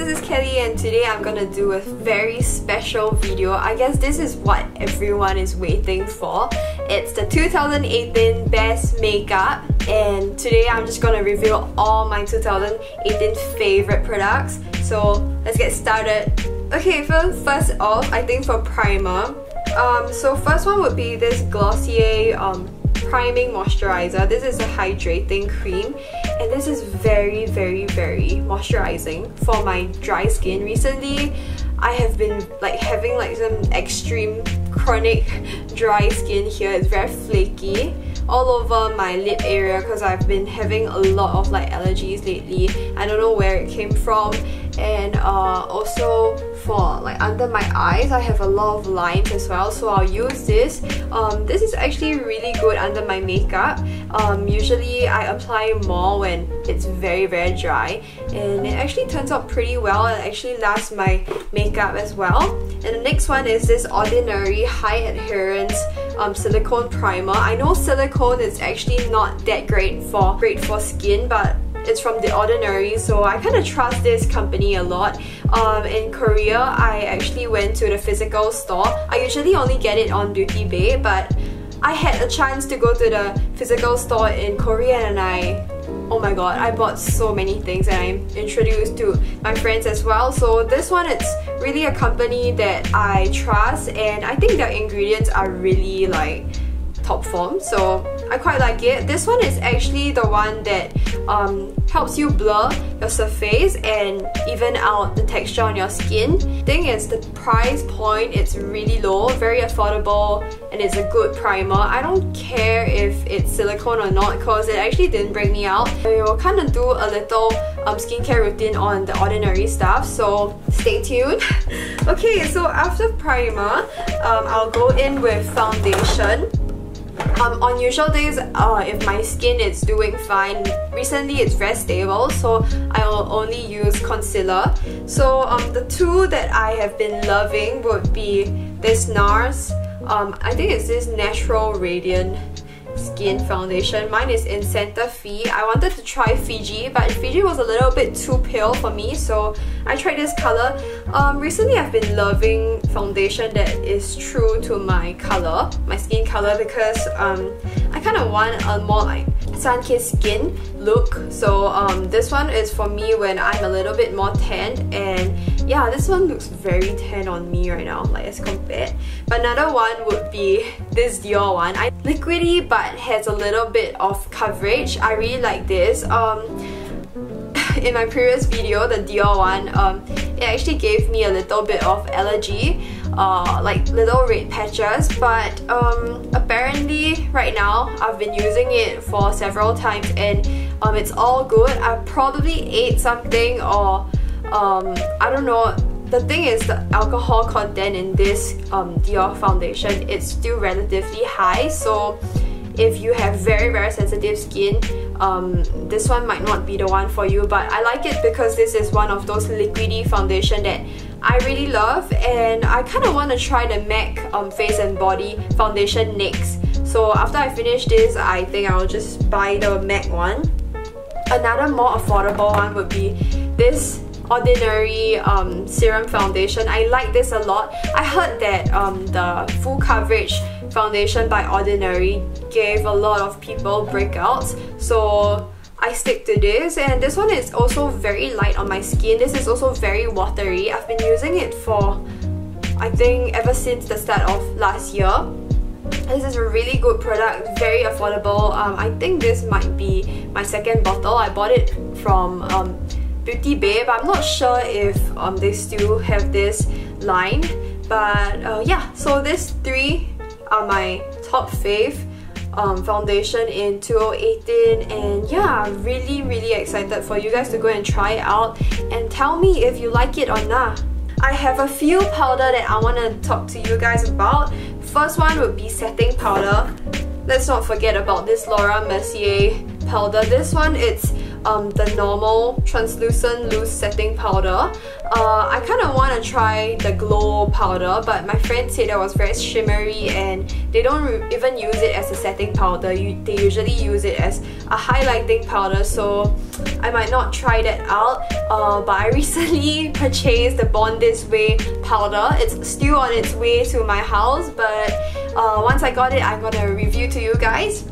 this is Kelly and today I'm gonna do a very special video. I guess this is what everyone is waiting for. It's the 2018 Best Makeup, and today I'm just gonna reveal all my 2018 favorite products. So let's get started. Okay, first off, I think for primer, so first one would be this Glossier priming moisturizer. This is a hydrating cream and this is very moisturizing for my dry skin. Recently I have been having some extreme chronic dry skin here. It's very flaky all over my lip area because I've been having a lot of allergies lately. I don't know where it came from. And also for under my eyes, I have a lot of lines as well, so I'll use this. This is actually really good under my makeup. Usually I apply more when it's very dry, and it actually turns out pretty well and actually lasts my makeup as well. And the next one is this Ordinary High Adherence silicone primer. I know silicone is actually not that great for skin, but it's from The Ordinary, so I kind of trust this company a lot. In Korea, I actually went to the physical store. I usually only get it on Beauty Bay, but I had a chance to go to the physical store in Korea and oh my god, I bought so many things and I introduced to my friends as well. So this one, it's really a company that I trust and I think their ingredients are really top form, so I quite like it. This one is actually the one that helps you blur your surface and even out the texture on your skin. Thing is, the price point, it's really low, very affordable, and it's a good primer. I don't care if it's silicone or not because it actually didn't break me out. I will kind of do a little skincare routine on The Ordinary stuff, so stay tuned. Okay, so after primer, I'll go in with foundation. On usual days, if my skin is doing fine, recently it's very stable, so I will only use concealer. So the two that I have been loving would be this Nars. I think it's this Natural Radiant Skin Foundation. Mine is in Santa Fe. I wanted to try Fiji, but Fiji was a little bit too pale for me, so I tried this color. Recently I've been loving foundation that is true to my color, my skin color, because I kind of want a more sun-kissed skin look. So this one is for me when I'm a little bit more tanned, and yeah, this one looks very tan on me right now, as compared. But another one would be this Dior one. Liquidy but has a little bit of coverage. I really like this. In my previous video, the Dior one, it actually gave me a little bit of allergy, little red patches, but apparently right now I've been using it for several times and it's all good. I probably ate something or I don't know. The thing is, the alcohol content in this Dior foundation, it's still relatively high, so if you have very sensitive skin, this one might not be the one for you. But I like it because this is one of those liquidy foundation that I really love, and I kind of want to try the MAC Face and Body foundation next. So after I finish this, I think I'll just buy the MAC one. Another more affordable one would be this Ordinary Serum Foundation. I like this a lot. I heard that the full coverage foundation by Ordinary gave a lot of people breakouts, so I stick to this. And this one is also very light on my skin. This is also very watery. I've been using it for, I think, ever since the start of last year. This is a really good product, very affordable. I think this might be my second bottle. I bought it from Beauty Bay, but I'm not sure if they still have this line. But yeah, so these three are my top fave foundation in 2018, and yeah, I'm really excited for you guys to go and try it out and tell me if you like it or not. I have a few powder that I want to talk to you guys about. First one would be setting powder. Let's not forget about this Laura Mercier powder. This one, it's the normal translucent loose setting powder. I kind of want to try the glow powder, but my friend said it was very shimmery and they don't even use it as a setting powder. They usually use it as a highlighting powder, so I might not try that out. But I recently purchased the Born This Way powder. It's still on its way to my house, but once I got it, I'm gonna review to you guys.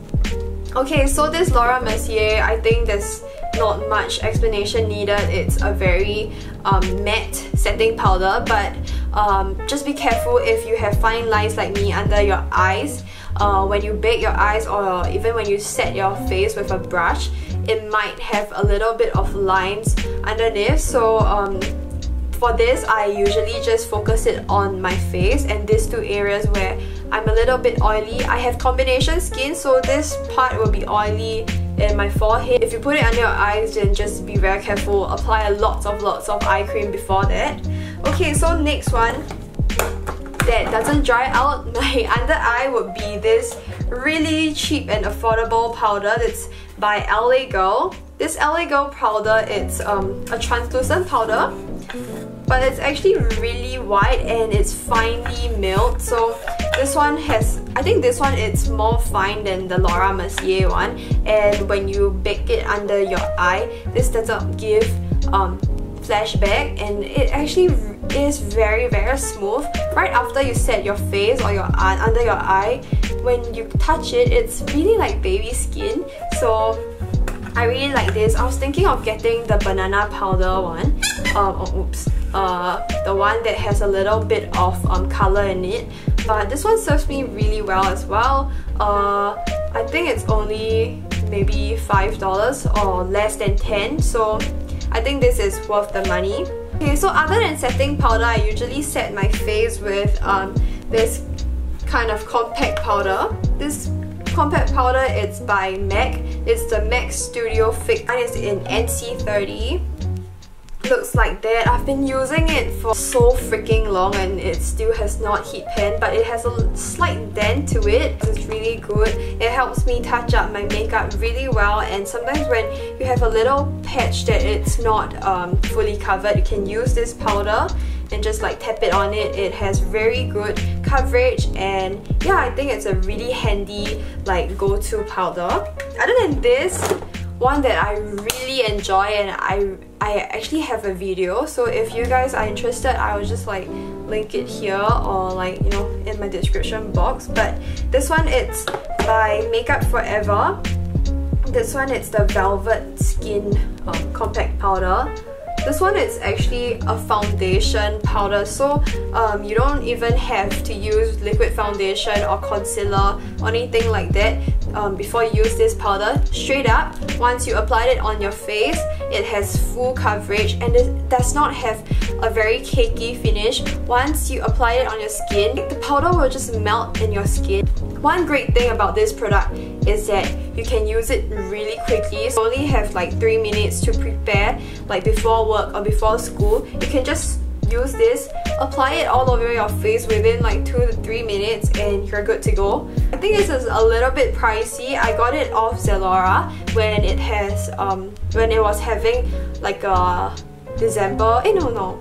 Okay, so this Laura Mercier, I think there's not much explanation needed. It's a very matte setting powder, but just be careful if you have fine lines like me under your eyes. When you bake your eyes, or even when you set your face with a brush, it might have a little bit of lines underneath. So for this, I usually just focus it on my face and these two areas where I'm a little bit oily. I have combination skin, so this part will be oily in my forehead. If you put it under your eyes, then just be very careful. Apply lots of eye cream before that. Okay, so next one that doesn't dry out my under eye would be this really cheap and affordable powder that's by LA Girl. This LA Girl powder, it's a translucent powder, but it's actually really white and it's finely milled. So this one has, I think this one it's more fine than the Laura Mercier one, and when you bake it under your eye, this doesn't give flashback, and it actually is very smooth. Right after you set your face or your under your eye, when you touch it, it's really like baby skin. So I really like this. I was thinking of getting the banana powder one. The one that has a little bit of color in it, but this one serves me really well as well. I think it's only maybe $5 or less than 10, so I think this is worth the money. Okay, so other than setting powder, I usually set my face with this kind of compact powder. This compact powder, it's by MAC. It's the MAC Studio Fix. Mine is in NC30. Looks like that. I've been using it for so freaking long and it still has not heat pan, but it has a slight dent to it. It's really good. It helps me touch up my makeup really well, and sometimes when you have a little patch that it's not fully covered, you can use this powder and just like tap it on it. It has very good coverage, and yeah, I think it's a really handy like go-to powder. Other than this, one that I really enjoy, and I actually have a video, so if you guys are interested, I will just like link it here or like, you know, in my description box. But this one, it's by Makeup Forever. This one, it's the Velvet Skin Compact Powder. This one is actually a foundation powder, so you don't even have to use liquid foundation or concealer or anything like that before you use this powder. Straight up, once you applied it on your face, it has full coverage and it does not have a very cakey finish. Once you apply it on your skin, the powder will just melt in your skin. One great thing about this product is that you can use it really quickly. You only have like 3 minutes to prepare, like before work or before school. You can just use this, apply it all over your face within like 2 to 3 minutes and you're good to go. I think this is a little bit pricey. I got it off Zalora when it has when it was having like a December, no.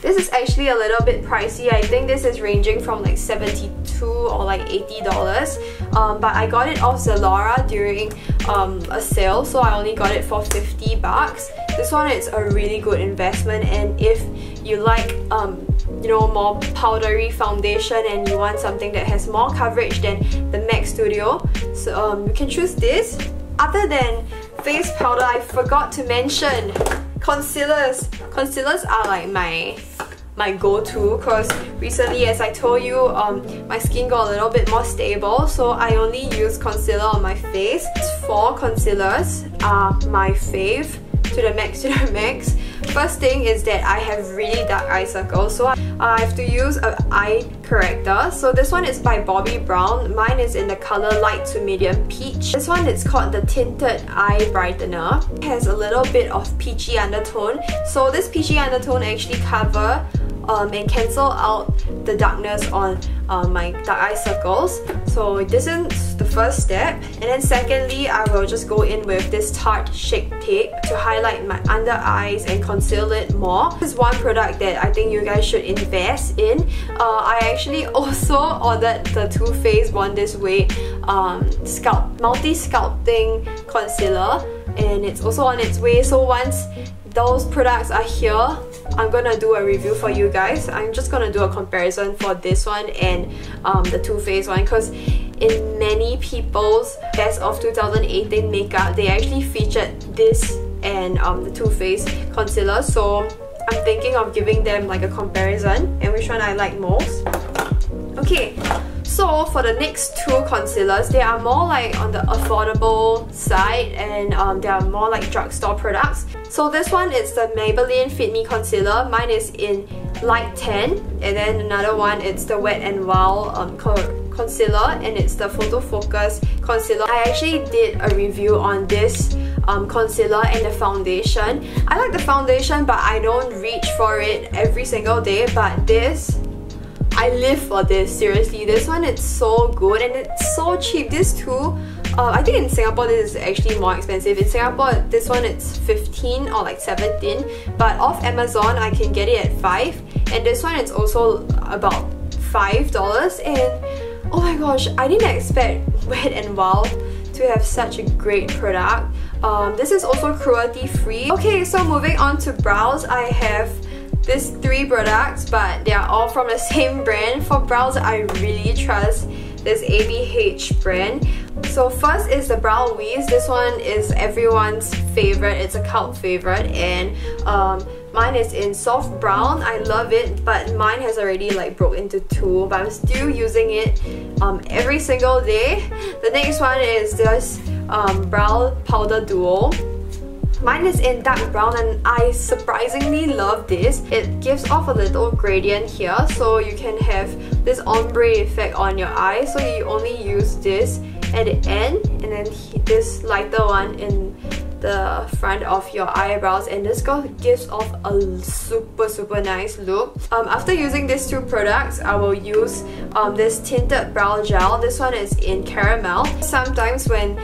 This is actually a little bit pricey. I think this is ranging from like $72 or like $80. But I got it off Zalora during a sale, so I only got it for $50. This one is a really good investment, and if you like you know, more powdery foundation and you want something that has more coverage than the MAC Studio, so you can choose this. Other than face powder, I forgot to mention concealers. Concealers are like my go-to, because recently, as I told you, my skin got a little bit more stable, so I only use concealer on my face. These 4 concealers are my fave to the max. First thing is that I have really dark eye circles, so I have to use an eye corrector. So this one is by Bobbi Brown. Mine is in the color light to medium peach. This one is called the Tinted Eye Brightener. It has a little bit of peachy undertone. So this peachy undertone actually cover and cancel out the darkness on my dark eye circles. So it doesn't that's the first step. And then secondly, I will just go in with this Tarte Shape Tape to highlight my under eyes and conceal it more. This is one product that I think you guys should invest in. I actually also ordered the Too Faced Born This Way multi-sculpting concealer, and it's also on its way. So once those products are here, I'm gonna do a review for you guys. I'm just gonna do a comparison for this one and the Too Faced one, because in many people's best of 2018 makeup, they actually featured this and the Too Faced concealer. So I'm thinking of giving them like a comparison and which one I like most. Okay, so for the next two concealers, they are more like on the affordable side, and they are more like drugstore products. So this one is the Maybelline Fit Me Concealer. Mine is in light 10, and then another one, it's the Wet n Wild concealer, and it's the Photo Focus concealer. I actually did a review on this concealer and the foundation. I like the foundation, but I don't reach for it every single day. But this, I live for this, seriously. This one, it's so good and it's so cheap. This too, I think in Singapore this is actually more expensive. In Singapore, this one it's 15 or like 17, but off Amazon I can get it at 5, and this one it's also about $5. And oh my gosh, I didn't expect Wet n Wild to have such a great product. This is also cruelty free. Okay, so moving on to brows, I have these 3 products, but they are all from the same brand. For brows, I really trust this ABH brand. So first is the Brow Wiz. This one is everyone's favorite. It's a cult favorite, and mine is in soft brown. I love it, but mine has already like broke into 2, but I'm still using it every single day. The next one is this Brow Powder Duo. Mine is in dark brown, and I surprisingly love this. It gives off a little gradient here, so you can have this ombre effect on your eyes. So you only use this at the end, and then this lighter one in the front of your eyebrows, and this gives off a super nice look. After using these 2 products, I will use this tinted brow gel. This one is in caramel. Sometimes when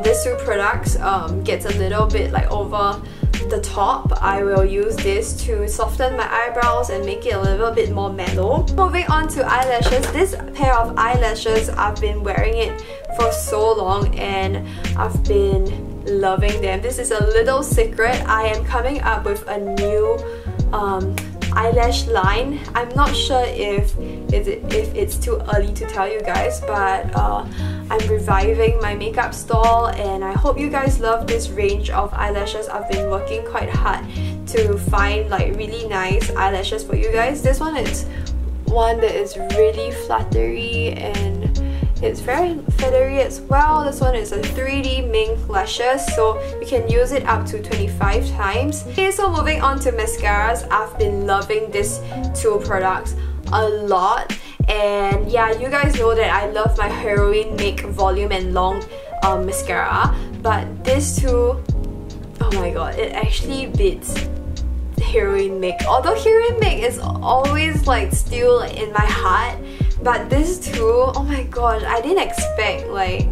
these 2 products gets a little bit like over the top, I will use this to soften my eyebrows and make it a little bit more mellow. Moving on to eyelashes, this pair of eyelashes, I've been wearing it for so long and I've been loving them. This is a little secret. I am coming up with a new eyelash line. I'm not sure if it's too early to tell you guys, but I'm reviving my makeup stall, and I hope you guys love this range of eyelashes. I've been working quite hard to find like really nice eyelashes for you guys. This one is one that is really fluttery and it's very feathery as well. This one is a 3D mink lashes, so you can use it up to 25 times. Okay, so moving on to mascaras, I've been loving these 2 products a lot. And yeah, you guys know that I love my Heroine Make Volume and Long mascara, but this 2, oh my god, it actually beats Heroine Make. Although Heroine Make is always like still in my heart, but this 2, oh my gosh, I didn't expect like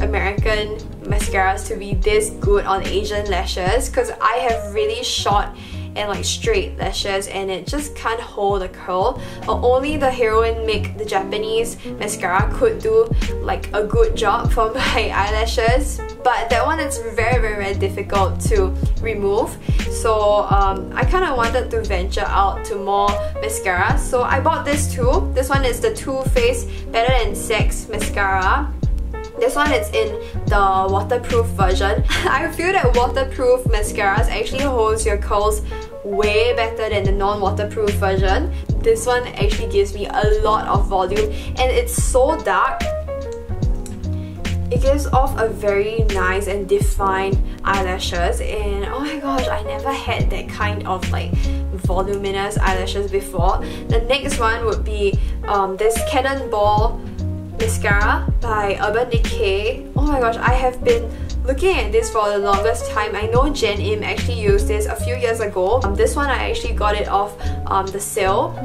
American mascaras to be this good on Asian lashes, because I have really short and like straight lashes and it just can't hold a curl. Only the Heroine Make, the Japanese mascara, could do like a good job for my eyelashes, but that one is very difficult to remove. So I kind of wanted to venture out to more mascara, so I bought this too. This one is the Too Faced Better Than Sex mascara. This one is in the waterproof version. I feel that waterproof mascaras actually holds your curls way better than the non-waterproof version. This one actually gives me a lot of volume and it's so dark. It gives off a very nice and defined eyelashes, and oh my gosh, I never had that kind of like voluminous eyelashes before. The next one would be this Cannonball mascara by Urban Decay. Oh my gosh, I have been looking at this for the longest time. I know Jen Im actually used this a few years ago. This one I actually got it off the sale.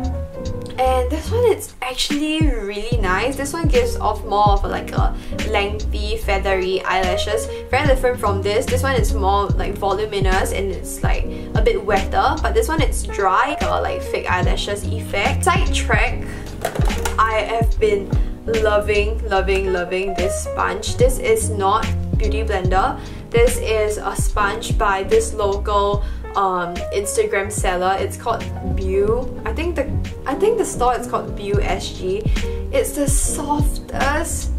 And this one is actually really nice. This one gives off more of like a lengthy, feathery eyelashes. Very different from this. This one is more like voluminous and it's like a bit wetter. But this one it's dry, like fake eyelashes effect. Sidetrack, I have been loving this sponge. This is not Beauty Blender. This is a sponge by this local Instagram seller. It's called Beau. I think the store is called Beau SG. It's the softest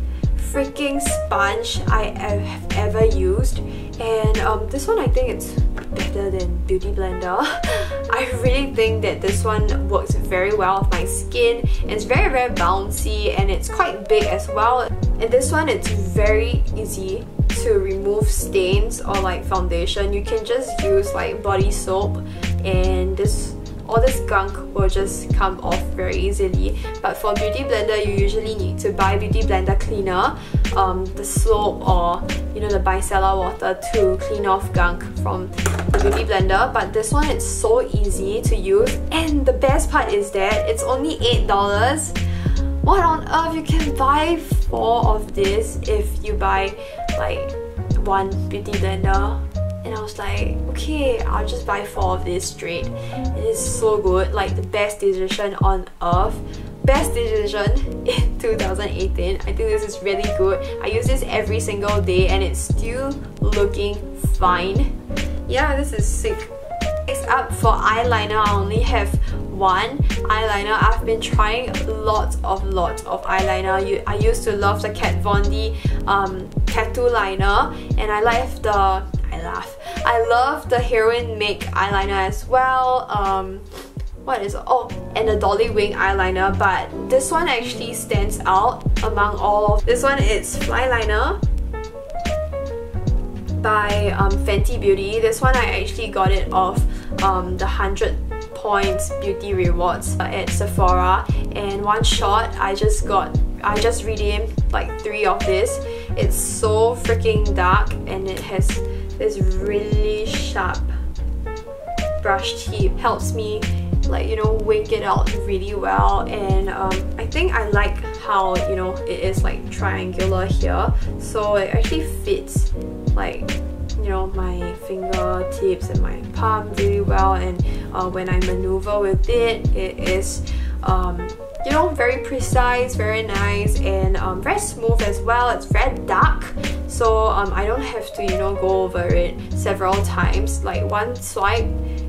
freaking sponge I have ever used, and this one I think it's better than Beauty Blender. I really think that this one works very well with my skin. It's very bouncy and it's quite big as well. And this one it's very easy to remove stains or like foundation. You can just use like body soap and all this gunk will just come off very easily. But for Beauty Blender, you usually need to buy Beauty Blender cleaner, the soap or the micellar water to clean off gunk from the Beauty Blender. But this one it's so easy to use, and the best part is that it's only $8. What on earth? You can buy 4 of this if you buy like 1 Beauty Blender. And I was like, okay, I'll just buy 4 of this straight. It is so good, like the best decision on earth. Best decision in 2018. I think this is really good. I use this every single day and it's still looking fine. Yeah, this is sick. Next up, for eyeliner, I only have one eyeliner. I've been trying lots of eyeliner. I used to love the Kat Von D tattoo liner, and I love the Heroine Make eyeliner as well. What is it? Oh, and the Dolly Wing eyeliner, but this one actually stands out among all of this one. It's FLYLINER by Fenty Beauty. This one I actually got it off the 100 points beauty rewards at Sephora, and one shot I just redeemed like 3 of this. It's so freaking dark and it has this really sharp brush tip. Helps me like wing it out really well, and I think I like how it is like triangular here, so it actually fits like my fingertips and my palm really well. And when I maneuver with it, it is very precise, very nice, and very smooth as well. It's very dark, so I don't have to go over it several times. Like one swipe,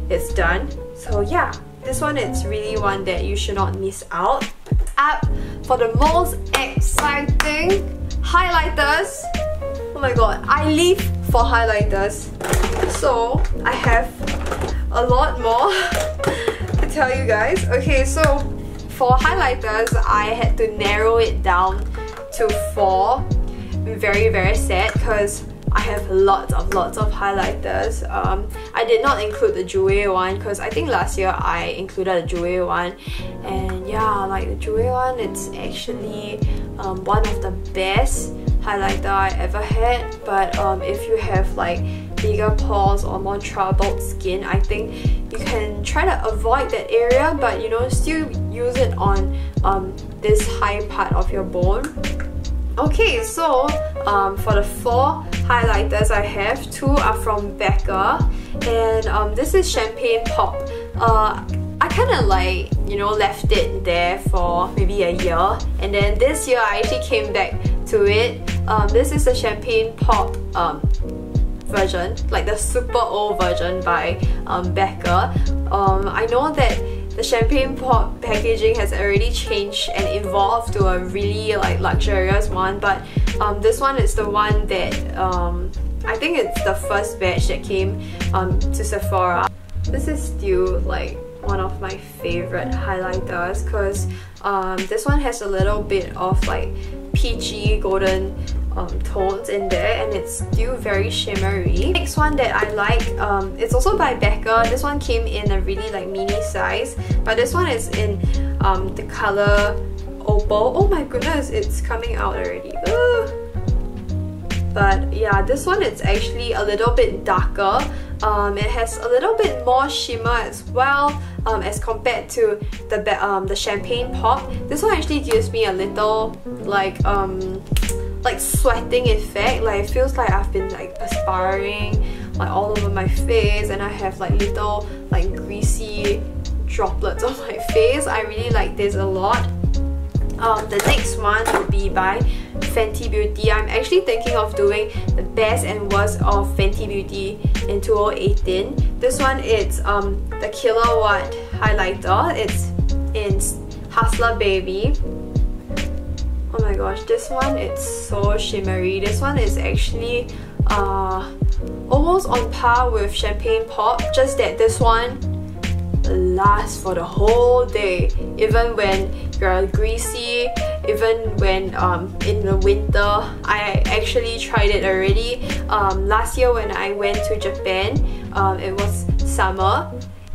it's done. So yeah, this one is really one that you should not miss out. Up for the most exciting highlighters. Oh my god, I live for highlighters. So I have a lot more to tell you guys. Okay, so for highlighters, I had to narrow it down to 4. I'm very sad because I have lots of highlighters. I did not include the Jouer one because I think last year I included the Jouer one, and yeah, like the Jouer one, it's actually one of the best highlighter I ever had. But if you have like bigger pores or more troubled skin, I think you can try to avoid that area, but still use it on this high part of your bone. Okay, so for the 4 highlighters I have, 2 are from Becca, and this is Champagne Pop. I kind of like left it there for maybe a year, and then this year I actually came back to it. This is the Champagne Pop version, like the super old version by Becca. I know that the Champagne Pop packaging has already changed and evolved to a really like luxurious one, but this one is the one that I think it's the first batch that came to Sephora. This is still like one of my favorite highlighters because this one has a little bit of like peachy golden tones in there, and it's still very shimmery. Next one that I like, it's also by Becca. This one came in a really like mini size, but this one is in the color Opal. Oh my goodness, it's coming out already. But yeah, this one it's actually a little bit darker It has a little bit more shimmer as well as compared to the champagne pop. This one actually gives me a little like sweating effect. Like it feels like I've been like perspiring like all over my face, and I have like little like greasy droplets on my face. I really like this a lot. The next one would be by Fenty Beauty. I'm actually thinking of doing the best and worst of Fenty Beauty in 2018. This one is the Kilowatt highlighter. It's in Hustler Baby. Oh my gosh, this one is so shimmery. This one is actually almost on par with Champagne Pop, just that this one lasts for the whole day, even when you're greasy, even when in the winter. I actually tried it already last year when I went to Japan. It was summer,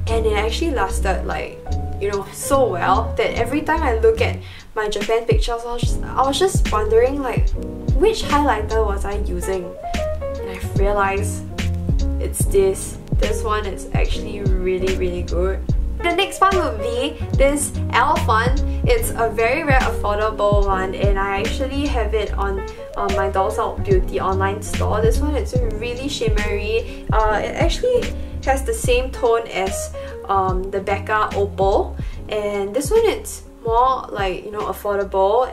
and it actually lasted like, you know, so well that every time I look at my Japan pictures, I was just wondering like which highlighter was I using, and I realized it's this. This one is actually really good. The next one would be this e.l.f. one. It's a very affordable one, and I actually have it on my Dolls Out Beauty online store. This one is really shimmery. It actually has the same tone as the Becca Opal, and this one it's more like, you know, affordable,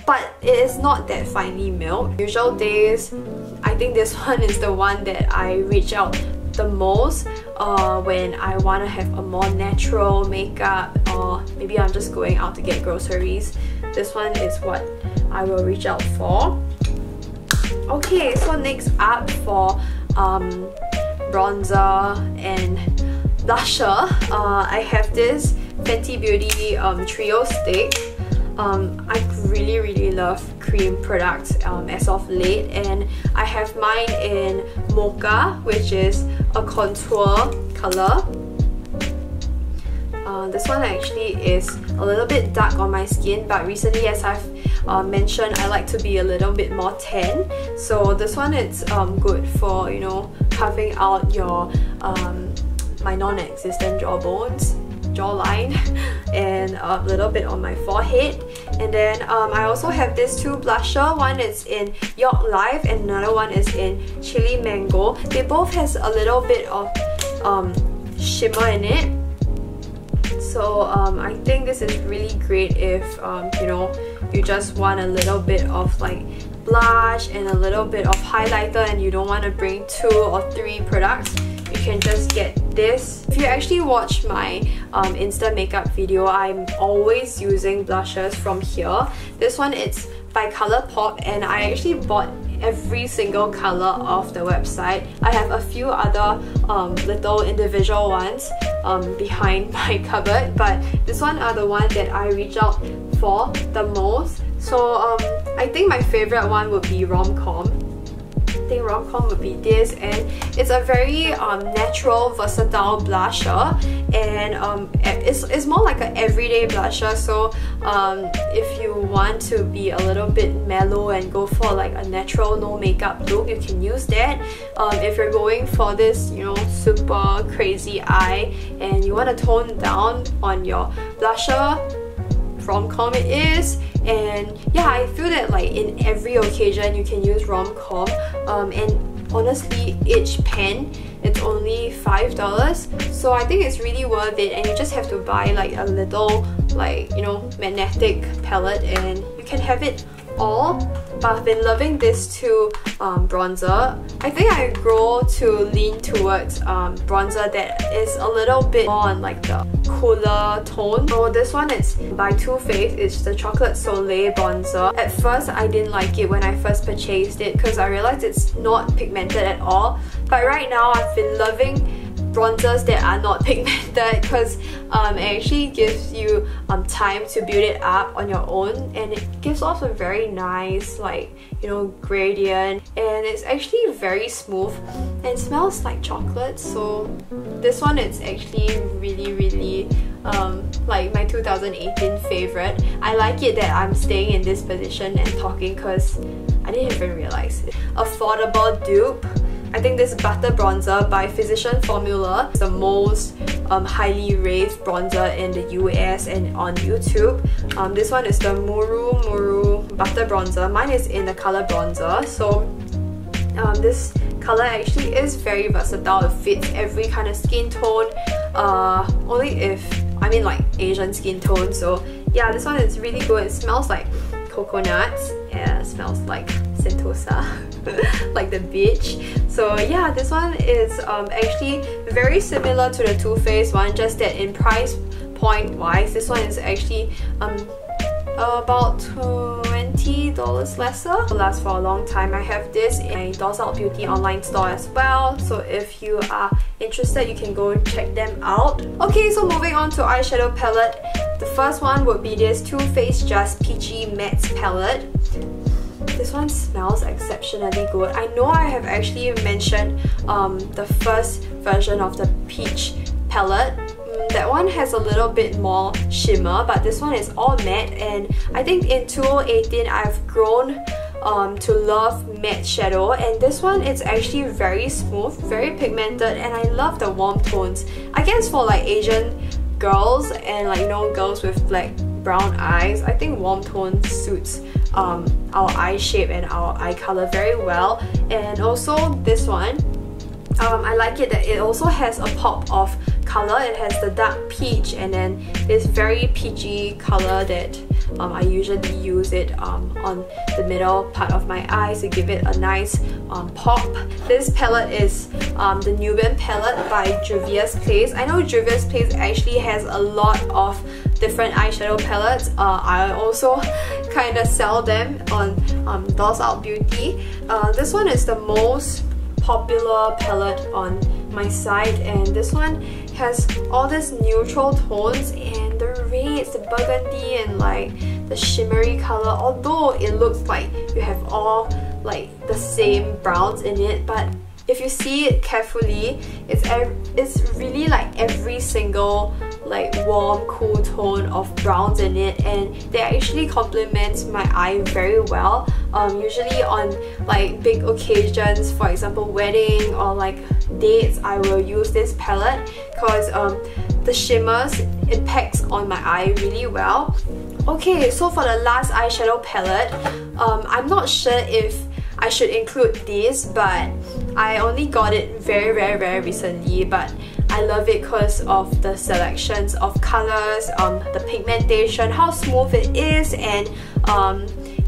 but it is not that finely milled. Usual days, I think this one is the one that I reach out the most when I want to have a more natural makeup, or maybe I'm just going out to get groceries. This one is what I will reach out for. Okay, so next up for bronzer and blusher, I have this Fenty Beauty Trio Stick. I really love cream products as of late, and I have mine in Mocha, which is a contour color. This one actually is a little bit dark on my skin, but recently, as I've mentioned, I like to be a little bit more tan. So this one is good for, you know, carving out your my non-existent jawline and a little bit on my forehead. And then I also have these two blusher. One is in York Life and another one is in Chili Mango. They both has a little bit of shimmer in it. So I think this is really great if you know, you just want a little bit of like blush and a little bit of highlighter and you don't want to bring 2 or 3 products. You can just get this. If you actually watch my Insta makeup video, I'm always using blushes from here. This one it's by ColourPop, and I actually bought every single color off the website. I have a few other little individual ones behind my cupboard, but this one are the ones that I reach out for the most. So I think my favorite one would be ROMCOM. I think ROMCOM would be this, and it's a very natural, versatile blusher, and it's more like an everyday blusher. So if you want to be a little bit mellow and go for like a natural no makeup look, you can use that. If you're going for this, you know, super crazy eye and you want to tone down on your blusher, ROMCOM it is. And yeah, I feel that like in every occasion you can use ROMCOM, and honestly each pen it's only $5, so I think it's really worth it. And you just have to buy like a little, like, you know, magnetic palette and you can have it all. But I've been loving this too, bronzer. I think I grow to lean towards bronzer that is a little bit more on like the cooler tone. So this one is by Too Faced. It's the Chocolate Soleil bronzer. At first I didn't like it when I first purchased it because I realized it's not pigmented at all. But right now I've been loving bronzers that are not pigmented because it actually gives you time to build it up on your own, and it gives off a very nice, like, you know, gradient, and it's actually very smooth and smells like chocolate. So this one is actually really like my 2018 favorite. I like it that I'm staying in this position and talking because I didn't even realize it. Affordable dupe. I think this butter bronzer by Physician Formula is the most highly raved bronzer in the US and on YouTube. This one is the Muru butter bronzer. Mine is in the color bronzer. So this color actually is very versatile. It fits every kind of skin tone. Only if, I mean like Asian skin tone. So yeah, this one is really good. It smells like coconuts. Yeah, it smells like Sentosa, like the beach. So yeah, this one is actually very similar to the Too Faced one, just that in price point wise, this one is actually about $20 lesser. It lasts for a long time. I have this in my Dolls Out Beauty online store as well, so if you are interested, you can go check them out. Okay, so moving on to eyeshadow palette. The first one would be this Too Faced Just Peachy Matte palette. This one smells exceptionally good. I know I have actually mentioned the first version of the peach palette. That one has a little bit more shimmer, but this one is all matte, and I think in 2018 I've grown to love matte shadow, and this one it's actually very smooth, very pigmented, and I love the warm tones. I guess for like Asian girls and like, you know, girls with black brown eyes, I think warm tone suits our eye shape and our eye color very well. And also this one, I like it that it also has a pop of color. It has the dark peach and then this very peachy color that I usually use it on the middle part of my eyes to give it a nice pop. This palette is the Nubian palette by Juvia's Place. I know Juvia's Place actually has a lot of different eyeshadow palettes. I also kind of sell them on Dolls Out Beauty. This one is the most popular palette on my site, and this one has all these neutral tones and the reds, the burgundy, and like the shimmery color. Although it looks like you have all like the same browns in it, but if you see it carefully, it's really like every single like warm, cool tone of browns in it, and they actually complement my eye very well. Usually on like big occasions, for example wedding or like dates, I will use this palette because the shimmers, it packs on my eye really well. Okay, so for the last eyeshadow palette, I'm not sure if I should include this, but I only got it very recently, but I love it because of the selections of colors, the pigmentation, how smooth it is, and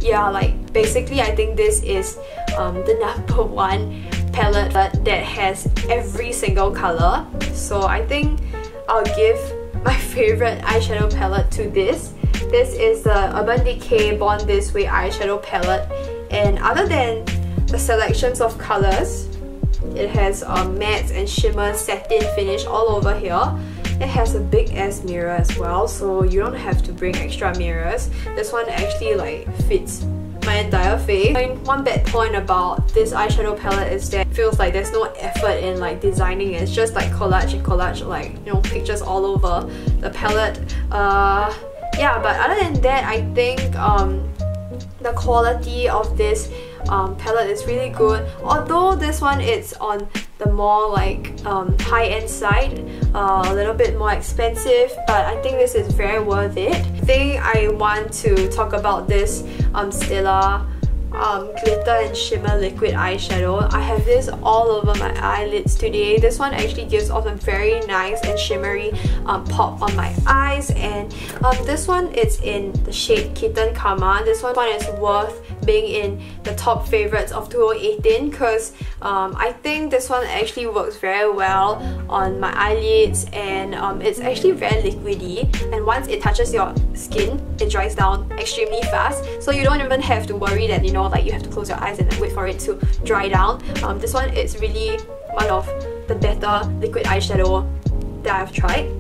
yeah, like basically I think this is the #1 palette that has every single color. So I think I'll give my favorite eyeshadow palette to this. This is the Urban Decay Born This Way eyeshadow palette, and other than the selections of colors, it has mattes and shimmers, satin finish all over here. It has a big ass mirror as well, so you don't have to bring extra mirrors. This one actually like fits my entire face. I mean, one bad point about this eyeshadow palette is that it feels like there's no effort in like designing it. It's just like collage and collage, like, you know, pictures all over the palette. Yeah, but other than that, I think the quality of this palette is really good. Although this one is on the more like high-end side, a little bit more expensive, but I think this is very worth it. I think I want to talk about this Stilla glitter and shimmer liquid eyeshadow. I have this all over my eyelids today. This one actually gives off a very nice and shimmery pop on my eyes, and this one is in the shade Kitten Karma. This one is worth being in the top favorites of 2018 because I think this one actually works very well on my eyelids, and it's actually very liquidy, and once it touches your skin, it dries down extremely fast, so you don't even have to worry that, you know, like you have to close your eyes and wait for it to dry down. This one is really one of the better liquid eyeshadow that I've tried.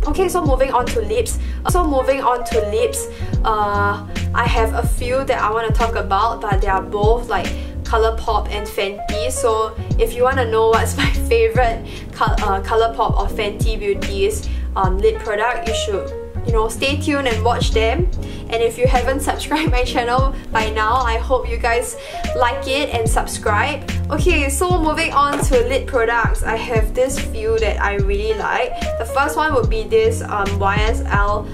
Okay, so moving on to lips. I have a few that I want to talk about, but they are both like ColourPop and Fenty. So if you want to know what's my favorite ColourPop or Fenty Beauty's lip product, you should you know, stay tuned and watch them. And if you haven't subscribed my channel by now, I hope you guys like it and subscribe. Okay, so moving on to lip products, I have this few that I really like. The first one would be this YSL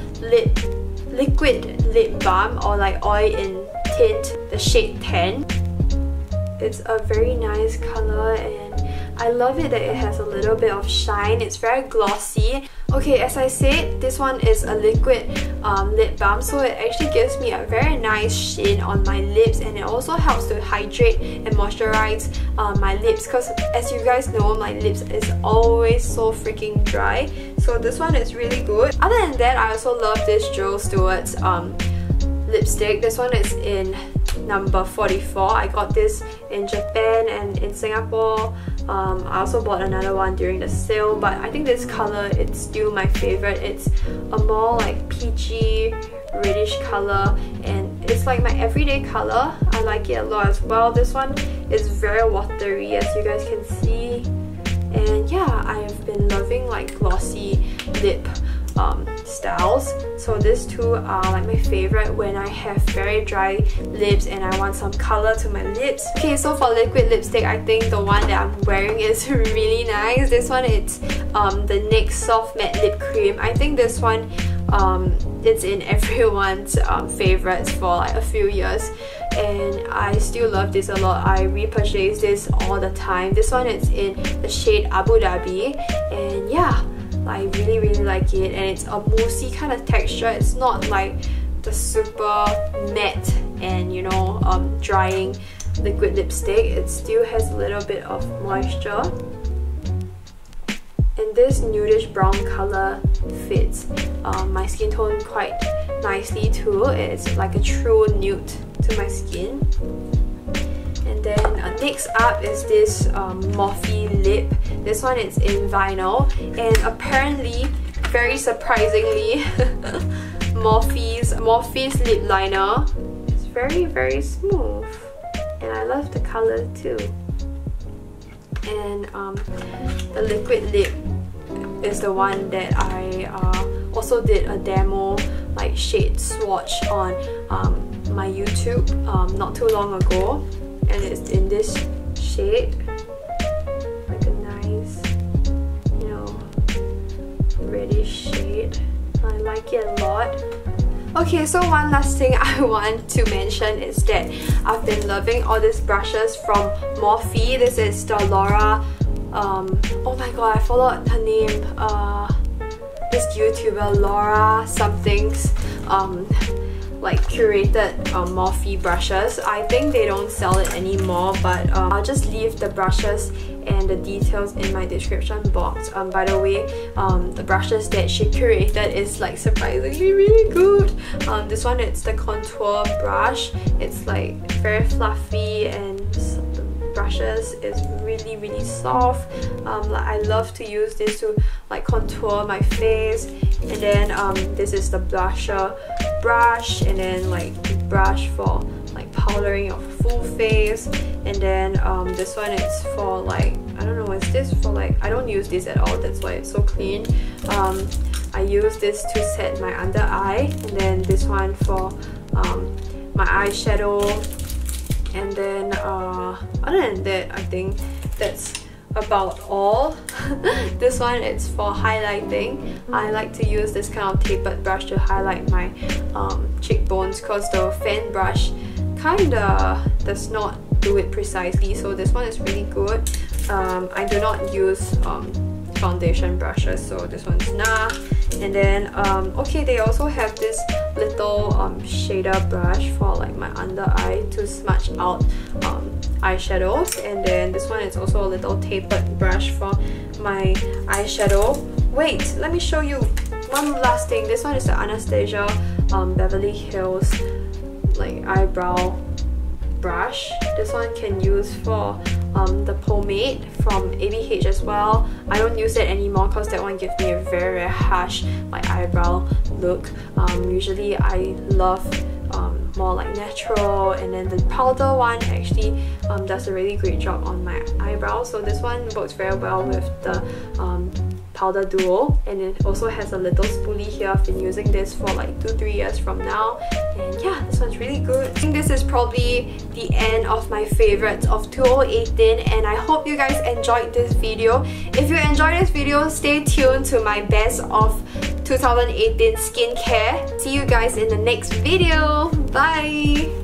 liquid lip balm, or like oil in tint, the shade 10. It's a very nice color and I love it that it has a little bit of shine. It's very glossy. Okay, as I said, this one is a liquid lip balm, so it actually gives me a very nice sheen on my lips, and it also helps to hydrate and moisturize my lips, because as you guys know, my lips is always so freaking dry. So this one is really good. Other than that, I also love this Joe Stewart's lipstick. This one is in number 44. I got this in Japan and in Singapore. I also bought another one during the sale, but I think this color, it's still my favorite. It's a more like peachy reddish color and it's like my everyday color. I like it a lot as well. This one is very watery, as you guys can see, and yeah, I have been loving like glossy lip styles. So these two are like my favorite when I have very dry lips and I want some color to my lips. Okay, so for liquid lipstick, I think the one that I'm wearing is really nice. This one, it's the NYX Soft Matte Lip Cream. I think this one it's in everyone's favorites for like a few years, and I still love this a lot. I repurchase this all the time. This one is in the shade Abu Dhabi, and yeah, I really like it, and it's a moussey kind of texture. It's not like the super matte and, you know, drying liquid lipstick. It still has a little bit of moisture, and this nudish brown color fits my skin tone quite nicely too. It's like a true nude to my skin. And then next up is this Morphe lip. This one is in vinyl, and apparently, very surprisingly, Morphe's lip liner is very smooth, and I love the color too. And the liquid lip is the one that I also did a demo like shade swatch on my YouTube not too long ago, and it's in this shade, like a nice, you know, reddish shade. I like it a lot. Okay, so one last thing I want to mention is that I've been loving all these brushes from Morphe. This is the Laura, oh my god, I forgot her name, this YouTuber Laura something's like curated Morphe brushes. I think they don't sell it anymore, but I'll just leave the brushes and the details in my description box. By the way, the brushes that she curated is like surprisingly really good. This one, it's the contour brush. It's like very fluffy, and the brushes is really soft. Like I love to use this to like contour my face. And then this is the blusher brush, and then like brush for like powdering your full face. And then this one is for like, I don't know, is this for like, I don't use this at all, that's why it's so clean. I use this to set my under eye, and then this one for my eyeshadow. And then other than that, I think that's about all. This one is for highlighting. I like to use this kind of tapered brush to highlight my cheekbones, because the fan brush kinda does not do it precisely, so this one is really good. I do not use foundation brushes, so this one's nah. And then okay, they also have this little shader brush for like my under eye to smudge out eyeshadows. And then this one is also a little tapered brush for my eyeshadow. Wait, let me show you one last thing. This one is the Anastasia Beverly Hills like eyebrow brush. This one can use for the pomade from ABH as well. I don't use it anymore because that one gives me a very harsh like eyebrow look. Usually I love more like natural, and then the powder one actually does a really great job on my eyebrows. So this one works very well with the powder duo, and it also has a little spoolie here. I've been using this for like 2-3 years from now, and yeah, this one's really good. I think this is probably the end of my favorites of 2018, and I hope you guys enjoyed this video. If you enjoyed this video, stay tuned to my best of 2018 skincare. See you guys in the next video. Bye!